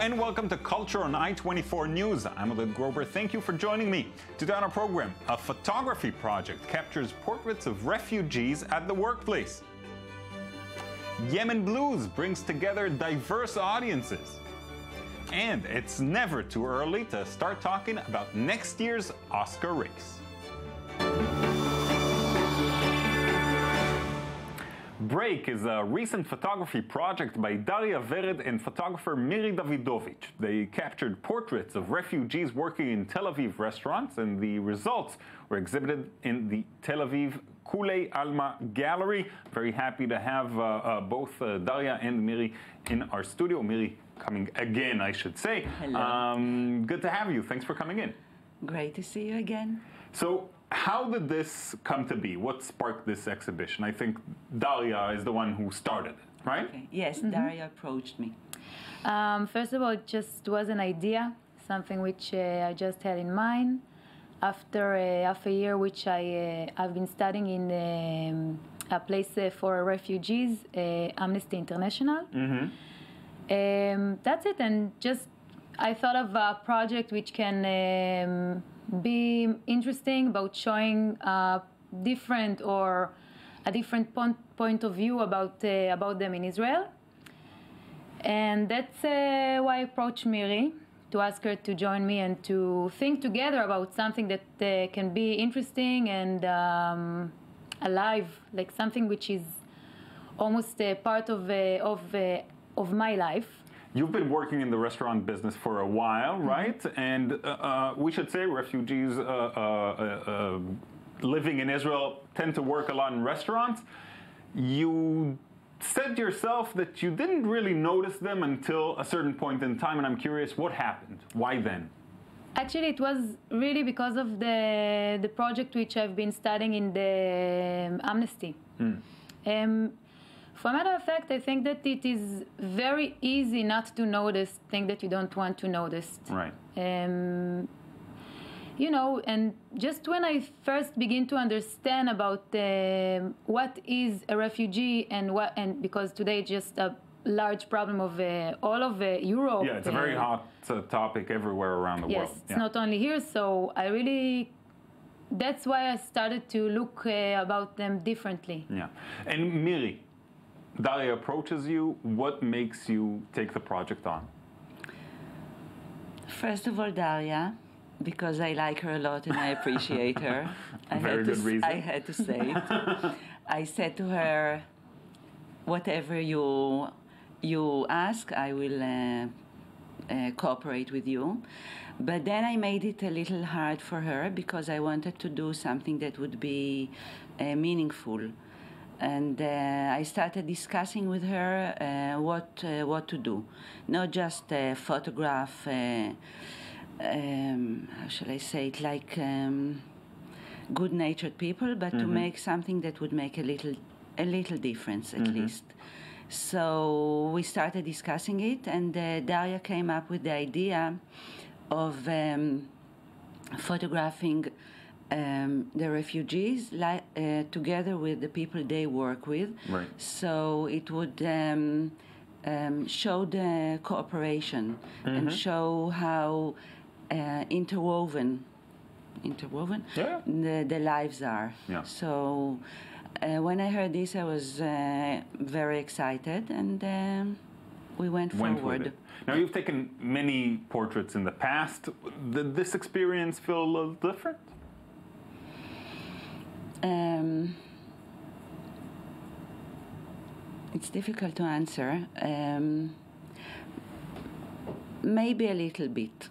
and welcome to Culture on I-24 News. I'm Oded Grober. Thank you for joining me. Today on our program, a photography project captures portraits of refugees at the workplace. Yemen Blues brings together diverse audiences. And it's never too early to start talking about next year's Oscar race. Break is a recent photography project by Daria Vered and photographer Miri Davidovich. They captured portraits of refugees working in Tel Aviv restaurants, and the results were exhibited in the Tel Aviv Kulei Alma Gallery. Very happy to have both Daria and Miri in our studio. Miri coming again, I should say. Hello. Good to have you. Thanks for coming in. Great to see you again. So, how did this come to be? What sparked this exhibition? I think Daria is the one who started it, right? Okay. Yes, Daria approached me. First of all, it just was an idea, something which I just had in mind. After half a year, which I've been studying in a place for refugees, Amnesty International. That's it, and just I thought of a project which can be interesting about showing different or a different point of view about them in Israel. And that's why I approached Miri to ask her to join me and to think together about something that can be interesting and alive, like something which is almost a part of my life. You've been working in the restaurant business for a while, right? And we should say refugees living in Israel tend to work a lot in restaurants. You said yourself that you didn't really notice them until a certain point in time, and I'm curious, what happened? Why then? Actually, it was really because of the project which I've been studying in the Amnesty. For a matter of fact, I think that it is very easy not to notice things that you don't want to notice. Right. You know, and just when I first begin to understand about what is a refugee and because today it's just a large problem of all of Europe. Yeah, it's a very hot topic everywhere around the world. Yes, it's not only here. So that's why I started to look about them differently. Yeah, and Miri, Daria approaches you. What makes you take the project on? First of all, Daria, because I like her a lot and I appreciate her. Very good reason. I had to say it. I said to her, whatever you ask, I will cooperate with you. But then I made it a little hard for her because I wanted to do something that would be meaningful. And I started discussing with her what to do, not just photograph. How shall I say it? Like good-natured people, but to make something that would make a little difference at least. So we started discussing it, and Daria came up with the idea of photographing the refugees together with the people they work with. Right. So it would show the cooperation and show how interwoven the lives are. Yeah. So when I heard this, I was very excited, and we went forward. With it. Now, you've taken many portraits in the past. Did this experience feel a little different? It's difficult to answer. Maybe a little bit.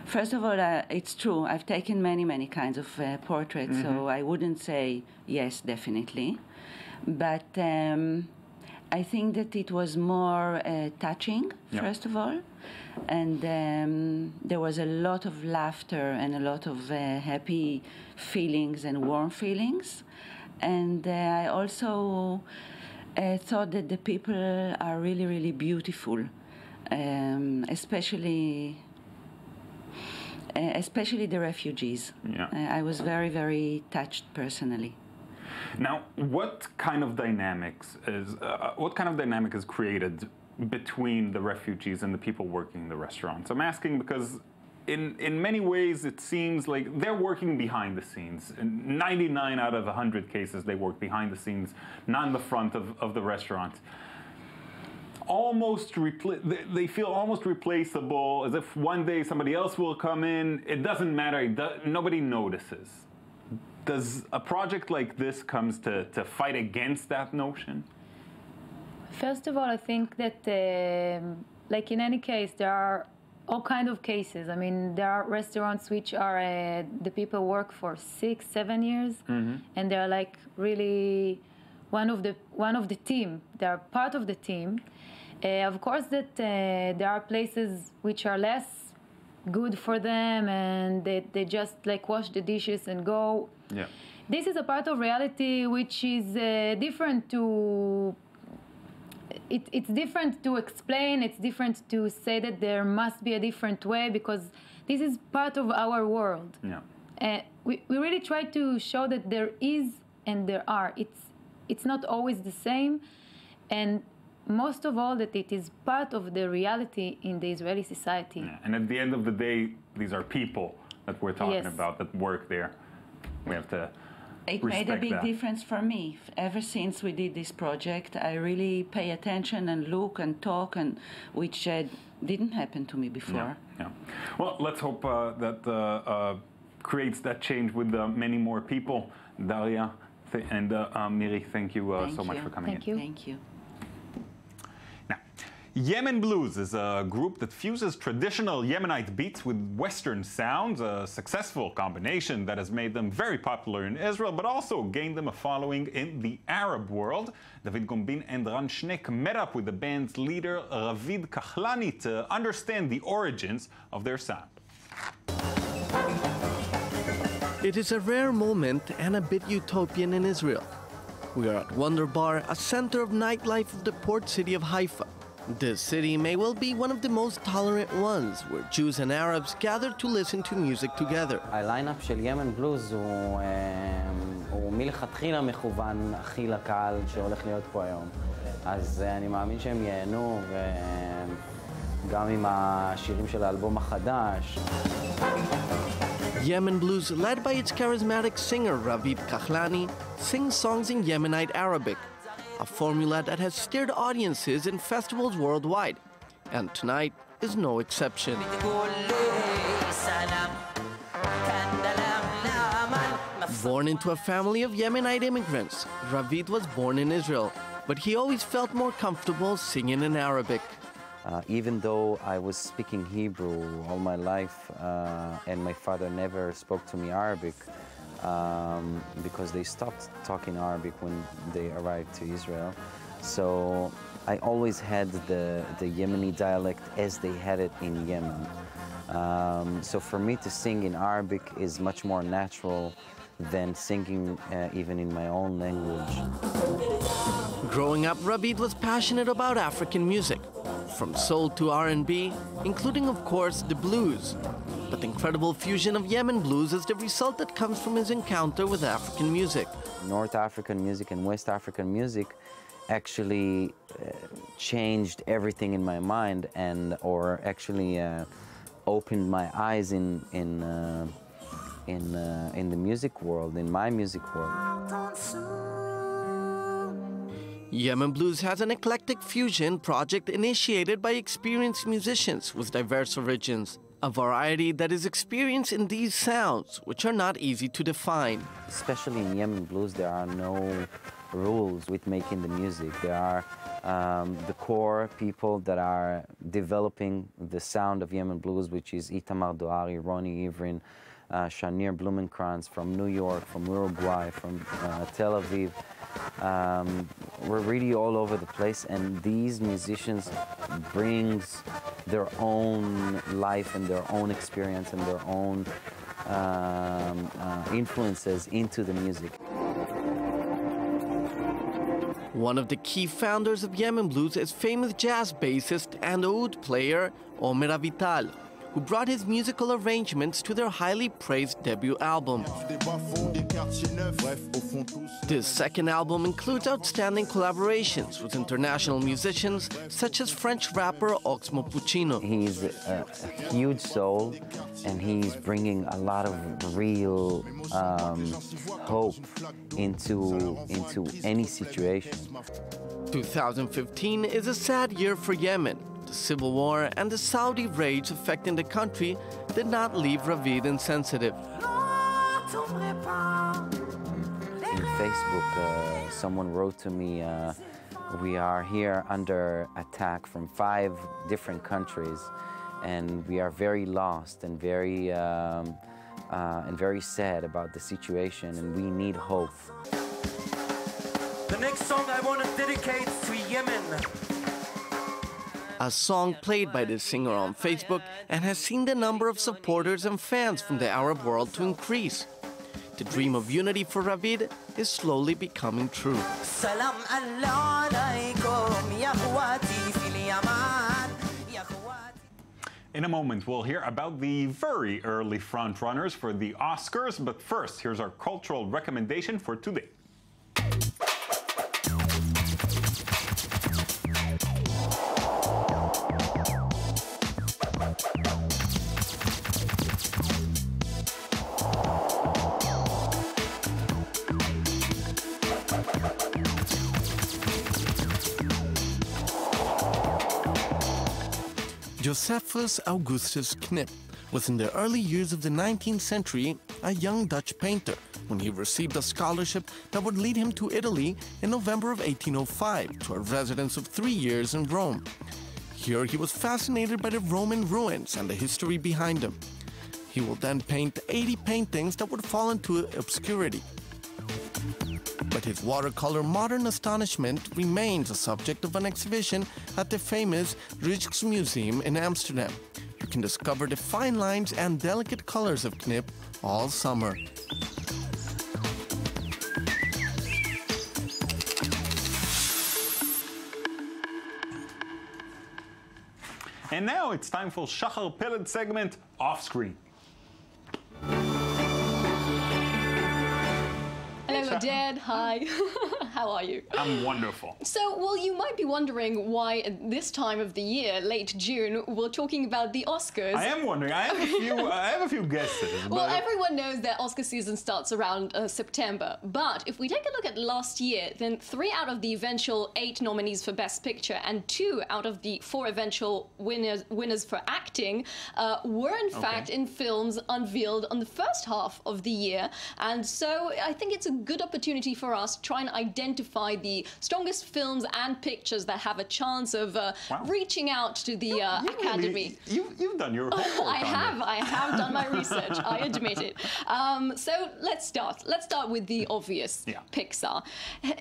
First of all, it's true. I've taken many kinds of portraits, so I wouldn't say yes, definitely. But I think that it was more touching, first of all. And there was a lot of laughter and a lot of happy feelings and warm feelings. And I also thought that the people are really beautiful, especially the refugees. Yeah. I was very touched personally. Now, what kind of dynamic is created between the refugees and the people working in the restaurants? I'm asking because in many ways it seems like they're working behind the scenes. In 99 out of 100 cases, they work behind the scenes, not in the front of the restaurant. They feel almost replaceable, as if one day somebody else will come in. It doesn't matter. Nobody notices. Does a project like this comes to fight against that notion? First of all, I think that, like in any case, there are all kinds of cases. I mean, there are restaurants which are the people work for 6-7 years, and they're like really one of the team. They are part of the team. Of course, that there are places which are less good for them, and they just like wash the dishes and go. Yeah. This is a part of reality which is different to. It's different to explain. It's different to say that there must be a different way, because this is part of our world. Yeah. We really try to show that there is and there are. It's not always the same, and most of all that it is part of the reality in the Israeli society. Yeah. And at the end of the day, these are people that we're talking about that work there. We have to It made a big difference for me. Ever since we did this project, I really pay attention and look and talk, and which didn't happen to me before. Yeah. Well, let's hope that creates that change with many more people. Daria and Miri, thank you so much for coming in. Thank you. Now, Yemen Blues is a group that fuses traditional Yemenite beats with Western sounds, a successful combination that has made them very popular in Israel, but also gained them a following in the Arab world. David Gombin and Ran Schneck met up with the band's leader, Ravid Kahlani, to understand the origins of their sound. It is a rare moment and a bit utopian in Israel. We are at Wonder Bar, a center of nightlife of the port city of Haifa. This city may well be one of the most tolerant ones, where Jews and Arabs gather to listen to music together. הליינאפ של Yemen Blues הוא מלכתחילה מכוון הכי לקהל שהולך להיות פה היום. אז אני מאמין שהם ייהנו, וגם עם השירים של האלבום החדש. Yemen Blues, led by its charismatic singer Ravid Kahlani, sings songs in Yemenite Arabic, a formula that has stirred audiences in festivals worldwide, and tonight is no exception. Born into a family of Yemenite immigrants, Ravid was born in Israel, but he always felt more comfortable singing in Arabic. Even though I was speaking Hebrew all my life, and my father never spoke to me Arabic, because they stopped talking Arabic when they arrived to Israel. So I always had the Yemeni dialect as they had it in Yemen. So for me to sing in Arabic is much more natural than singing even in my own language. Growing up, Ravid was passionate about African music, from soul to R&B, including, of course, the blues. But the incredible fusion of Yemen blues is the result that comes from his encounter with African music. North African music and West African music actually changed everything in my mind, or actually opened my eyes in the music world, in my music world. Yemen Blues has an eclectic fusion project initiated by experienced musicians with diverse origins. A variety that is experienced in these sounds, which are not easy to define. Especially in Yemen Blues, there are no rules with making the music. There are the core people that are developing the sound of Yemen Blues, which is Itamar Doari, Ronnie Ivrin, Shanir Blumenkranz from New York, from Uruguay, from Tel Aviv. We're really all over the place, and these musicians brings their own life and their own experience and their own influences into the music. One of the key founders of Yemen Blues is famous jazz bassist and oud player Omer Avital, who brought his musical arrangements to their highly praised debut album. This second album includes outstanding collaborations with international musicians such as French rapper Oxmo Puccino. He's a huge soul, and he's bringing a lot of real hope into any situation. 2015 is a sad year for Yemen. The civil war and the Saudi raids affecting the country did not leave Ravid insensitive. In Facebook, someone wrote to me, we are here under attack from 5 different countries, and we are very lost and very sad about the situation, and we need hope. The next song I want to dedicate to Yemen. A song played by the singer on Facebook and has seen the number of supporters and fans from the Arab world to increase. The dream of unity for Ravid is slowly becoming true. In a moment, we'll hear about the very early frontrunners for the Oscars, but first, here's our cultural recommendation for today. Josephus Augustus Knip was in the early years of the 19th century a young Dutch painter when he received a scholarship that would lead him to Italy in November of 1805 to a residence of 3 years in Rome. Here he was fascinated by the Roman ruins and the history behind them. He will then paint 80 paintings that would fall into obscurity. But his watercolor modern astonishment remains a subject of an exhibition at the famous Rijksmuseum in Amsterdam. You can discover the fine lines and delicate colors of Knip all summer. And now it's time for Shachar Peled segment, Off Screen. Hello, Dead. Hi. How are you? I'm wonderful. So, well, you might be wondering why at this time of the year, late June, we're talking about the Oscars. I am wondering. I have a few guesses. Well, everyone knows that Oscar season starts around September. But if we take a look at last year, then 3 out of the eventual 8 nominees for Best Picture and 2 out of the 4 eventual winners for acting were in fact in films unveiled on the first half of the year. And so I think it's a good opportunity for us to try and identify the strongest films and pictures that have a chance of reaching out to the Academy. You've done your homework. I have done my research. I admit it. So let's start. Let's start with the obvious. Pixar.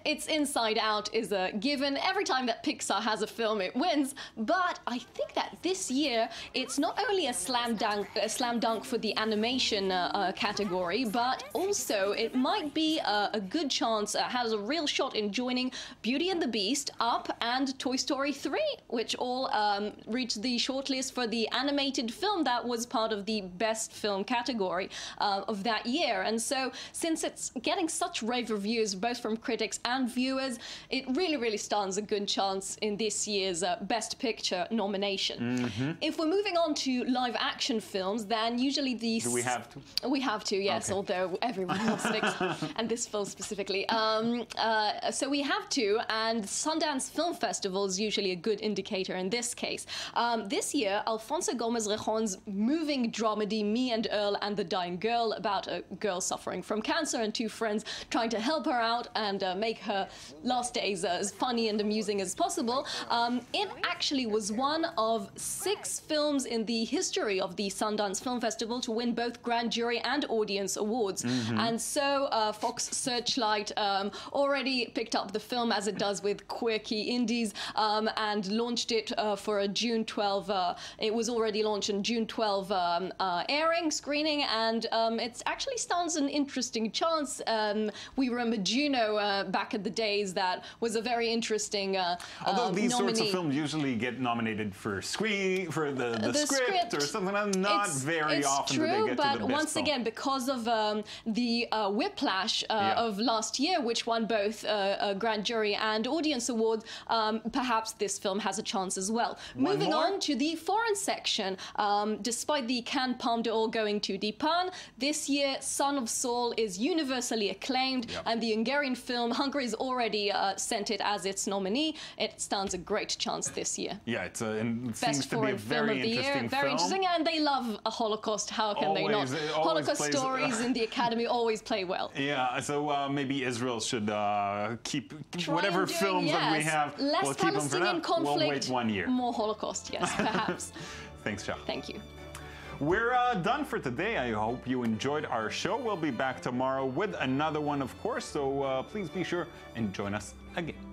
It's Inside Out is a given. Every time that Pixar has a film, it wins. But I think that this year it's not only a slam dunk for the animation category, but also it might be a good chance, has a real shot in joining Beauty and the Beast, Up, and Toy Story 3, which all reached the shortlist for the animated film that was part of the Best Film category of that year. And so, since it's getting such rave reviews, both from critics and viewers, it really stands a good chance in this year's Best Picture nomination. If we're moving on to live action films, then usually these... Do we have to? We have to, yes, although everyone loves Pixar, and this film specifically. So we have to, and Sundance Film Festival is usually a good indicator in this case. This year, Alfonso Gomez-Rejon's moving dramedy Me and Earl and the Dying Girl, about a girl suffering from cancer and 2 friends trying to help her out and make her last days as funny and amusing as possible. It actually was one of 6 films in the history of the Sundance Film Festival to win both grand jury and audience awards. And so Fox Searchlight already already picked up the film, as it does with quirky indies, and launched it for a June 12. It was already launched in June 12 screening, and it actually stands an interesting chance. We remember Juno back in the days. That was a very interesting Although these nominee. sorts of films usually get nominated for the script or something, not very often do they get to the best but once film. again, because of the Whiplash of last year, which won both Grand Jury and Audience Awards, perhaps this film has a chance as well. Moving on to the foreign section, despite the Cannes Palme d'Or going to Dipan, this year Son of Saul is universally acclaimed, and the Hungarian film, Hungary's already sent it as its nominee. It stands a great chance this year. Yeah, it seems Best to be a foreign film of the year. Very interesting, and they love a Holocaust. How can they not? Holocaust stories in the Academy always play well. Yeah, so maybe Israel should keep whatever films that we have. Less we'll keep them for now. conflict, We'll wait 1 year. More Holocaust, yes, perhaps. Thanks, Jaffa. Thank you. We're done for today. I hope you enjoyed our show. We'll be back tomorrow with another one, of course, so please be sure and join us again.